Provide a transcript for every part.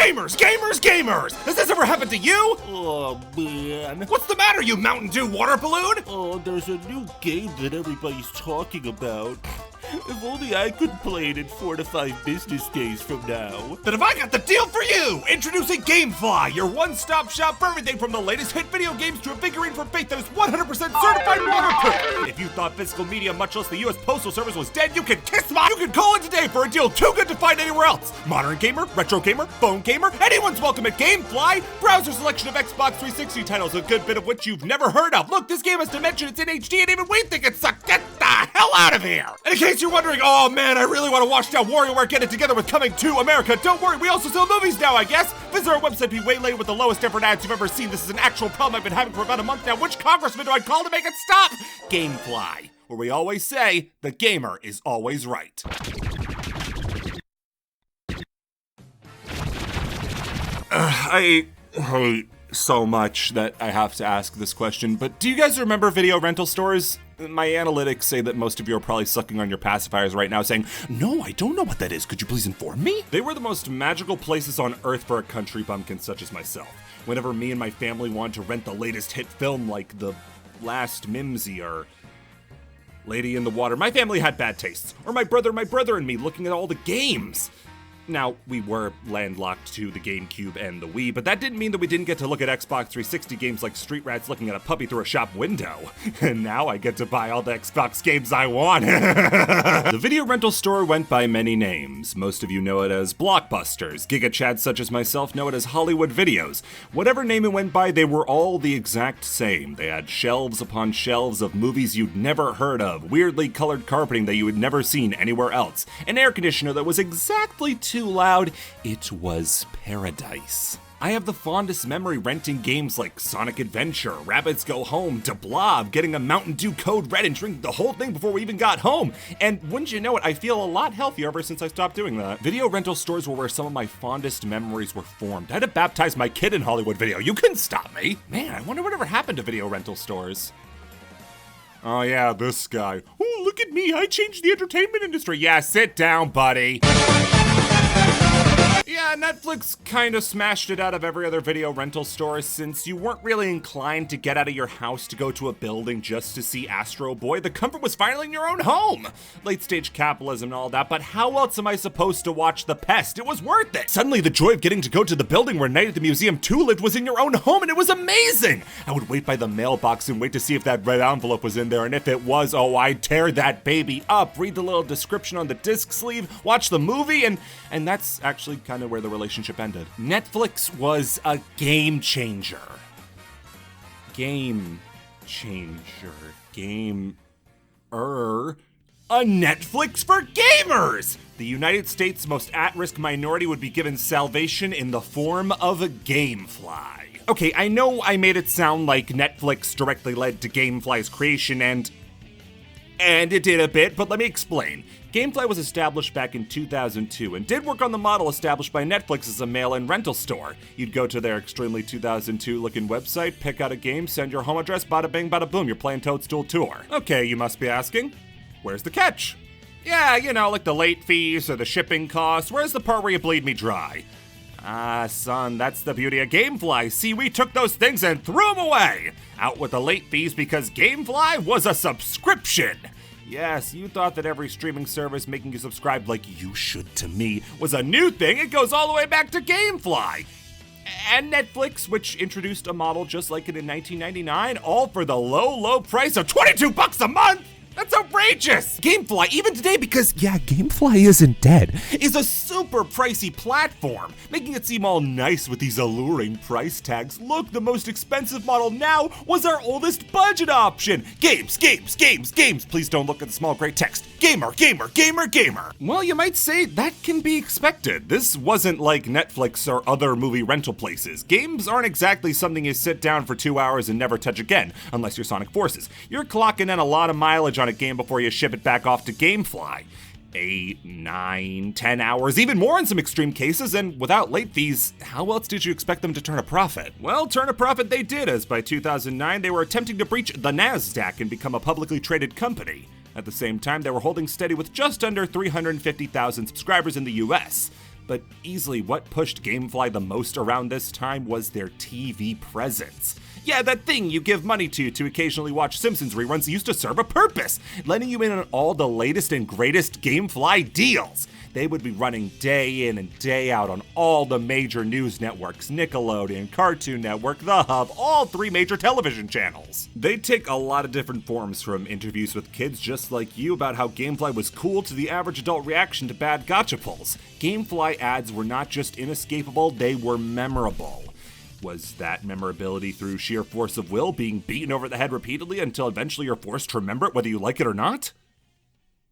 Gamers, gamers, gamers! Has this ever happened to you? Oh, man. What's the matter, you Mountain Dew water balloon? Oh, there's a new game that everybody's talking about. If only I could play it in 4 to 5 business days from now. Then have I got the deal for you! Introducing Gamefly, your one-stop shop for everything from the latest hit video games to a figurine for faith that is 100% certified waterproof. If you thought physical media, much less the U.S. Postal Service, was dead, you can kiss my... You can call it today for a deal too good to find anywhere else. Modern gamer, retro gamer, phone gamer, anyone's welcome at Gamefly. Browse your selection of Xbox 360 titles, a good bit of which you've never heard of. Look, this game has dimension, it's in HD, and even we think it sucks. Get the hell out of here! In case you're wondering, oh man, I really want to watch that WarioWare get it together with Coming to America. Don't worry, we also sell movies now, I guess. Visit our website to be waylaid with the lowest ever ads you've ever seen. This is an actual problem I've been having for about a month now. Which congressman do I call to make it stop? Gamefly, where we always say the gamer is always right. I hate so much that I have to ask this question, but do you guys remember video rental stores? My analytics say that most of you are probably sucking on your pacifiers right now saying, no, I don't know what that is. Could you please inform me? They were the most magical places on earth for a country bumpkin such as myself. Whenever me and my family wanted to rent the latest hit film like The Last Mimsy or Lady in the Water, my family had bad tastes. Or my brother and me looking at all the games. Now, we were landlocked to the GameCube and the Wii, but that didn't mean that we didn't get to look at Xbox 360 games like Street Rats looking at a puppy through a shop window. And now I get to buy all the Xbox games I want. The video rental store went by many names. Most of you know it as Blockbusters. Giga-chads such as myself know it as Hollywood Videos. Whatever name it went by, they were all the exact same. They had shelves upon shelves of movies you'd never heard of, weirdly colored carpeting that you had never seen anywhere else, an air conditioner that was exactly too loud. It was paradise. I have the fondest memory renting games like Sonic Adventure, Rabbids Go Home, to Blob, getting a Mountain Dew Code Red and drinking the whole thing before we even got home. And wouldn't you know it, I feel a lot healthier ever since I stopped doing that. Video rental stores were where some of my fondest memories were formed. I had to baptize my kid in Hollywood Video. You couldn't stop me. Man, I wonder whatever happened to video rental stores. Oh yeah, this guy. Oh, look at me, I changed the entertainment industry. Yeah, sit down, buddy. Yeah, Netflix kind of smashed it out of every other video rental store since you weren't really inclined to get out of your house to go to a building just to see Astro Boy. The comfort was finally in your own home. Late stage capitalism and all that, but how else am I supposed to watch The Pest? It was worth it. Suddenly the joy of getting to go to the building where Night at the Museum 2 lived was in your own home, and it was amazing. I would wait by the mailbox and wait to see if that red envelope was in there, and if it was, oh, I'd tear that baby up, read the little description on the disc sleeve, watch the movie, and that's actually kind of where the relationship ended. Netflix was a game changer. Game changer. A Netflix for gamers! The United States' most at-risk minority would be given salvation in the form of a Gamefly. Okay, I know I made it sound like Netflix directly led to Gamefly's creation, and it did a bit, but let me explain. Gamefly was established back in 2002 and did work on the model established by Netflix as a mail-in rental store. You'd go to their extremely 2002 looking website, pick out a game, send your home address, bada bing, bada boom, you're playing Toadstool Tour. Okay, you must be asking, where's the catch? Yeah, you know, like the late fees or the shipping costs, where's the part where you bleed me dry? Ah, son, that's the beauty of Gamefly. See, we took those things and threw them away. Out with the late fees because Gamefly was a subscription. Yes, you thought that every streaming service making you subscribe like you should to me was a new thing. It goes all the way back to Gamefly. And Netflix, which introduced a model just like it in 1999, all for the low, low price of $22 a month. That's outrageous! Gamefly, even today, because, yeah, Gamefly isn't dead, is a super pricey platform, making it seem all nice with these alluring price tags. Look, the most expensive model now was our oldest budget option. Games. Please don't look at the small gray text. Gamer. Well, you might say that can be expected. This wasn't like Netflix or other movie rental places. Games aren't exactly something you sit down for 2 hours and never touch again, unless you're Sonic Forces. You're clocking in a lot of mileage on a game before you ship it back off to Gamefly. 8, 9, 10 hours, even more in some extreme cases, and without late fees, how else did you expect them to turn a profit? Well, turn a profit they did, as by 2009 they were attempting to breach the NASDAQ and become a publicly traded company. At the same time, they were holding steady with just under 350,000 subscribers in the US. But easily what pushed Gamefly the most around this time was their TV presence. Yeah, that thing you give money to occasionally watch Simpsons reruns used to serve a purpose, letting you in on all the latest and greatest Gamefly deals. They would be running day in and day out on all the major news networks, Nickelodeon, Cartoon Network, The Hub, all 3 major television channels. They'd take a lot of different forms, from interviews with kids just like you about how Gamefly was cool to the average adult reaction to bad gotcha pulls. Gamefly ads were not just inescapable, they were memorable. Was that memorability through sheer force of will, being beaten over the head repeatedly until eventually you're forced to remember it whether you like it or not?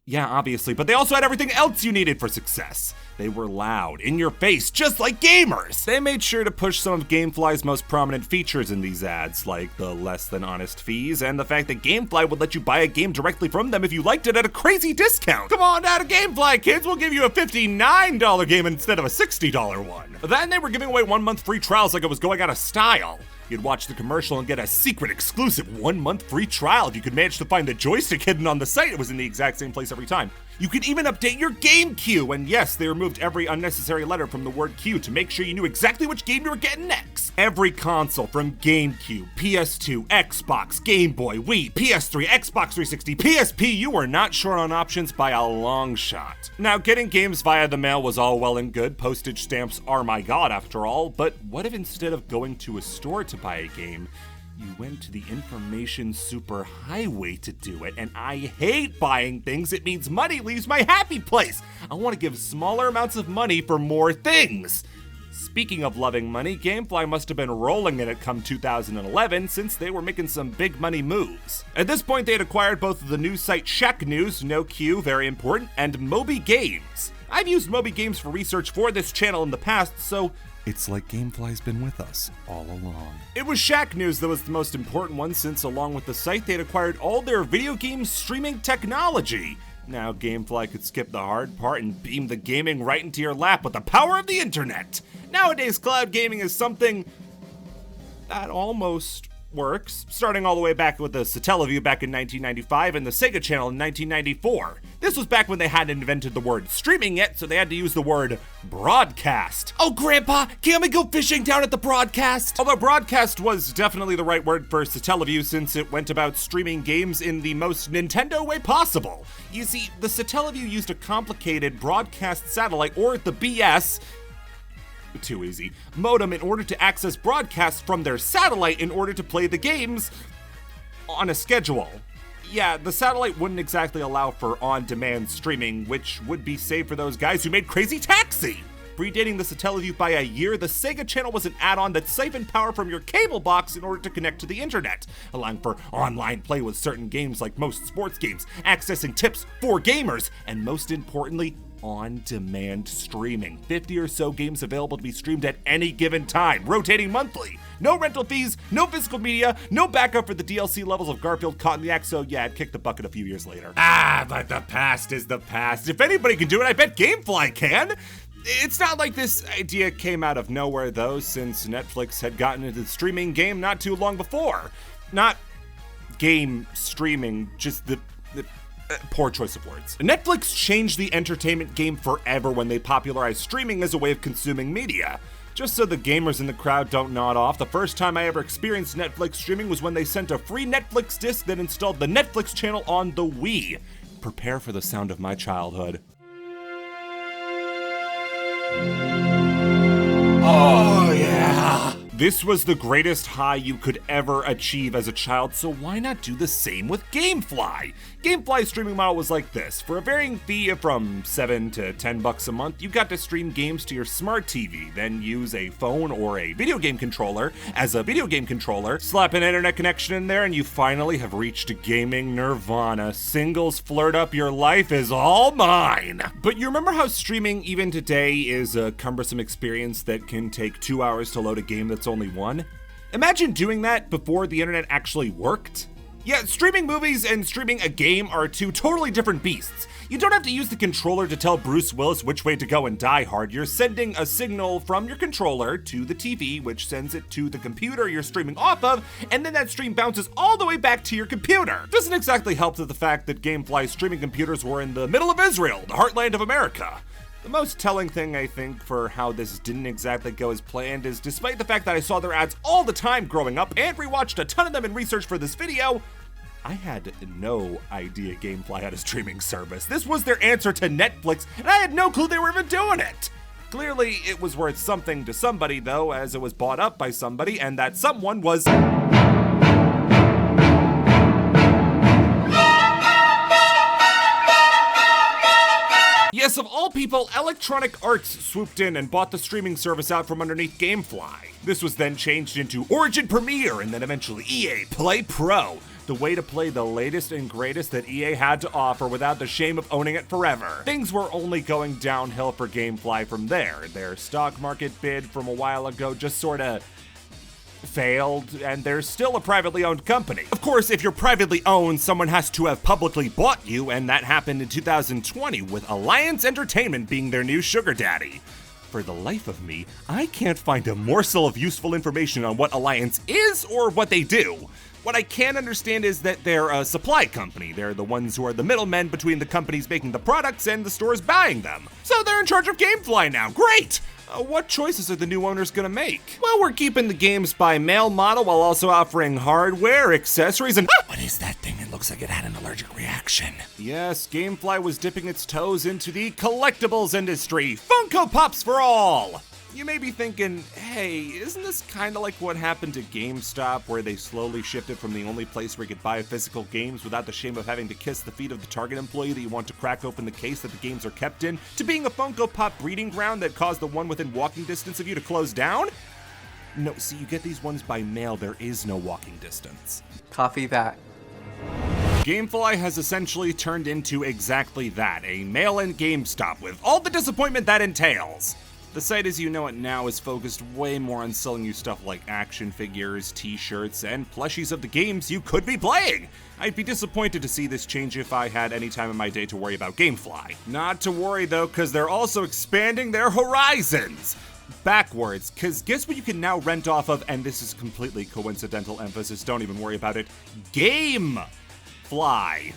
Yeah, obviously, but they also had everything else you needed for success. They were loud, in your face, just like gamers! They made sure to push some of Gamefly's most prominent features in these ads, like the less than honest fees, and the fact that Gamefly would let you buy a game directly from them if you liked it at a crazy discount. Come on down to Gamefly, kids, we'll give you a $59 game instead of a $60 one. Then they were giving away 1 month free trials like it was going out of style. You'd watch the commercial and get a secret exclusive 1 month free trial if you could manage to find the joystick hidden on the site. It was in the exact same place every time. You could even update your game queue, and yes, they removed every unnecessary letter from the word queue to make sure you knew exactly which game you were getting next. Every console from GameCube, PS2, Xbox, Game Boy, Wii, PS3, Xbox 360, PSP, you were not short on options by a long shot. Now, getting games via the mail was all well and good. Postage stamps are my god after all, but what if instead of going to a store to buy a game, you went to the information superhighway to do it? And I hate buying things. It means money leaves my happy place. I want to give smaller amounts of money for more things. Speaking of loving money, Gamefly must have been rolling in it come 2011, since they were making some big money moves. At this point, they had acquired both the news site Shack News, no Q, very important, and Moby Games. I've used Moby Games for research for this channel in the past, so it's like Gamefly's been with us all along. It was Shack News that was the most important one, since along with the site, they'd acquired all their video game streaming technology. Now Gamefly could skip the hard part and beam the gaming right into your lap with the power of the internet. Nowadays, cloud gaming is something that almost works, starting all the way back with the Satellaview back in 1995 and the Sega Channel in 1994. This was back when they hadn't invented the word streaming yet, so they had to use the word broadcast. Oh, Grandpa, can't we go fishing down at the broadcast? Although broadcast was definitely the right word for Satellaview, since it went about streaming games in the most Nintendo way possible. You see, the Satellaview used a complicated broadcast satellite, or the BS, too easy, modem in order to access broadcasts from their satellite in order to play the games on a schedule. Yeah, the satellite wouldn't exactly allow for on-demand streaming, which would be safe for those guys who made Crazy Taxi. Predating the Satellaview by a year, the Sega Channel was an add-on that siphoned power from your cable box in order to connect to the internet, allowing for online play with certain games like most sports games, accessing tips for gamers, and most importantly, on-demand streaming. 50 or so games available to be streamed at any given time, rotating monthly. No rental fees, no physical media, no backup for the DLC levels of Garfield caught in the act, so yeah, it kicked the bucket a few years later. But the past is the past. If anybody can do it, I bet Gamefly can. It's not like this idea came out of nowhere though, since Netflix had gotten into the streaming game not too long before. Not game streaming, just the poor choice of words. Netflix changed the entertainment game forever when they popularized streaming as a way of consuming media. Just so the gamers in the crowd don't nod off, the first time I ever experienced Netflix streaming was when they sent a free Netflix disc that installed the Netflix channel on the Wii. Prepare for the sound of my childhood. Oh yeah! This was the greatest high you could ever achieve as a child, so why not do the same with Gamefly? Gamefly's streaming model was like this. For a varying fee of from $7 to $10 a month, you got to stream games to your smart TV, then use a phone or a video game controller as a video game controller, slap an internet connection in there, and you finally have reached gaming nirvana. Singles flirt up, your life is all mine! But you remember how streaming even today is a cumbersome experience that can take 2 hours to load a game that's only one? Imagine doing that before the internet actually worked. Yeah, streaming movies and streaming a game are two totally different beasts. You don't have to use the controller to tell Bruce Willis which way to go in Die Hard. You're sending a signal from your controller to the TV, which sends it to the computer you're streaming off of, and then that stream bounces all the way back to your computer. Doesn't exactly help to the fact that Gamefly's streaming computers were in the middle of Israel, the heartland of America. The most telling thing, I think, for how this didn't exactly go as planned is despite the fact that I saw their ads all the time growing up and rewatched a ton of them in research for this video, I had no idea Gamefly had a streaming service. This was their answer to Netflix, and I had no clue they were even doing it. Clearly, it was worth something to somebody, though, as it was bought up by somebody, and that someone was... Yes, of all people, Electronic Arts swooped in and bought the streaming service out from underneath Gamefly. This was then changed into Origin Premier and then eventually EA Play Pro, the way to play the latest and greatest that EA had to offer without the shame of owning it forever. Things were only going downhill for Gamefly from there. Their stock market bid from a while ago just sorta failed, and they're still a privately owned company. Of course, if you're privately owned, someone has to have publicly bought you, and that happened in 2020 with Alliance Entertainment being their new sugar daddy. For the life of me, I can't find a morsel of useful information on what Alliance is or what they do. What I can understand is that they're a supply company. They're the ones who are the middlemen between the companies making the products and the stores buying them. So they're in charge of Gamefly now. Great! What choices are the new owners gonna make? Well, we're keeping the games by mail model while also offering hardware, accessories, and What is that thing? It looks like it had an allergic reaction. yes, Gamefly was dipping its toes into the collectibles industry. Funko Pops for all! You may be thinking, hey, isn't this kind of like what happened to GameStop, where they slowly shifted from the only place where you could buy physical games without the shame of having to kiss the feet of the Target employee that you want to crack open the case that the games are kept in, to being a Funko Pop breeding ground that caused the one within walking distance of you to close down? No, see, you get these ones by mail, there is no walking distance. Copy that. Gamefly has essentially turned into exactly that, a mail-in GameStop with all the disappointment that entails. The site as you know it now is focused way more on selling you stuff like action figures, t-shirts, and plushies of the games you could be playing. I'd be disappointed to see this change if I had any time in my day to worry about Gamefly. Not to worry though, cause they're also expanding their horizons. Backwards, cause guess what you can now rent off of, and this is completely coincidental emphasis, don't even worry about it, Gamefly.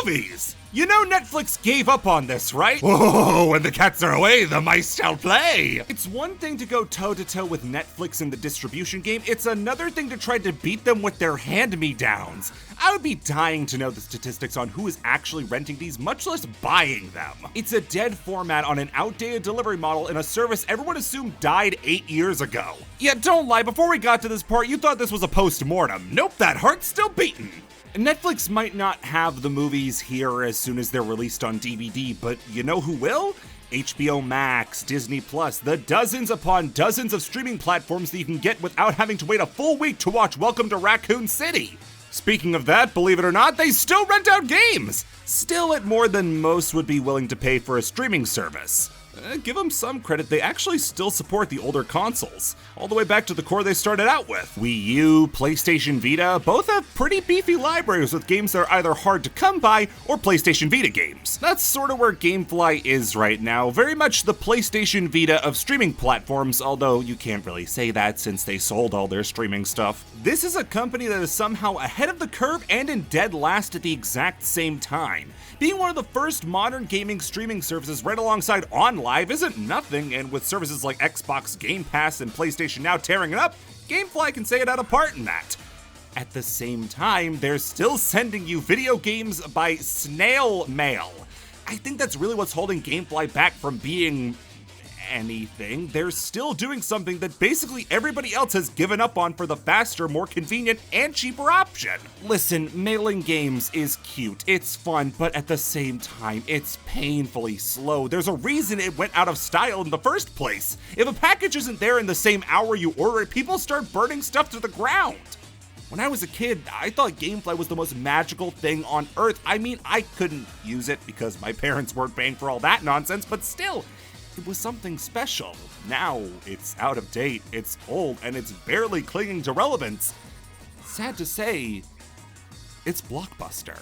Movies! You know Netflix gave up on this, right? Whoa, when the cats are away, the mice shall play! It's one thing to go toe-to-toe with Netflix in the distribution game, it's another thing to try to beat them with their hand-me-downs. I would be dying to know the statistics on who is actually renting these, much less buying them. It's a dead format on an outdated delivery model in a service everyone assumed died 8 years ago. Yeah, don't lie, before we got to this part, you thought this was a post-mortem. Nope, that heart's still beating. Netflix might not have the movies here as soon as they're released on DVD, but you know who will? HBO Max, Disney Plus, the dozens upon dozens of streaming platforms that you can get without having to wait a full week to watch Welcome to Raccoon City. Speaking of that, believe it or not, they still rent out games! Still at more than most would be willing to pay for a streaming service. Give them some credit, they actually still support the older consoles, all the way back to the core they started out with. Wii U, PlayStation Vita, both have pretty beefy libraries with games that are either hard to come by or PlayStation Vita games. That's sort of where Gamefly is right now, very much the PlayStation Vita of streaming platforms, although you can't really say that since they sold all their streaming stuff. This is a company that is somehow ahead of the curve and in dead last at the exact same time. Being one of the first modern gaming streaming services right alongside OnLive isn't nothing, and with services like Xbox Game Pass and PlayStation Now tearing it up, Gamefly can say it had a part in that. At the same time, they're still sending you video games by snail mail. I think that's really what's holding Gamefly back from being anything. They're still doing something that basically everybody else has given up on for the faster, more convenient, and cheaper option. Listen, mailing games is cute, it's fun, but at the same time, it's painfully slow. There's a reason it went out of style in the first place. If a package isn't there in the same hour you order it, people start burning stuff to the ground. When I was a kid, I thought Gamefly was the most magical thing on earth. I mean, I couldn't use it because my parents weren't paying for all that nonsense, but still, it was something special. Now, it's out of date, it's old, and it's barely clinging to relevance. Sad to say, it's Blockbuster.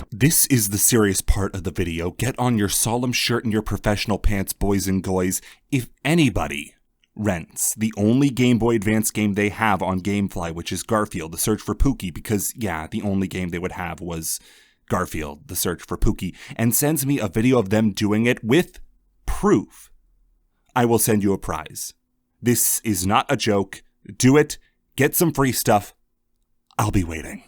This is the serious part of the video. Get on your solemn shirt and your professional pants, boys and goys. If anybody rents the only Game Boy Advance game they have on Gamefly, which is Garfield, the Search for Pookie, because, yeah, the only game they would have was Garfield, the search for Pookie, and sends me a video of them doing it with proof, I will send you a prize. This is not a joke. Do it. Get some free stuff. I'll be waiting.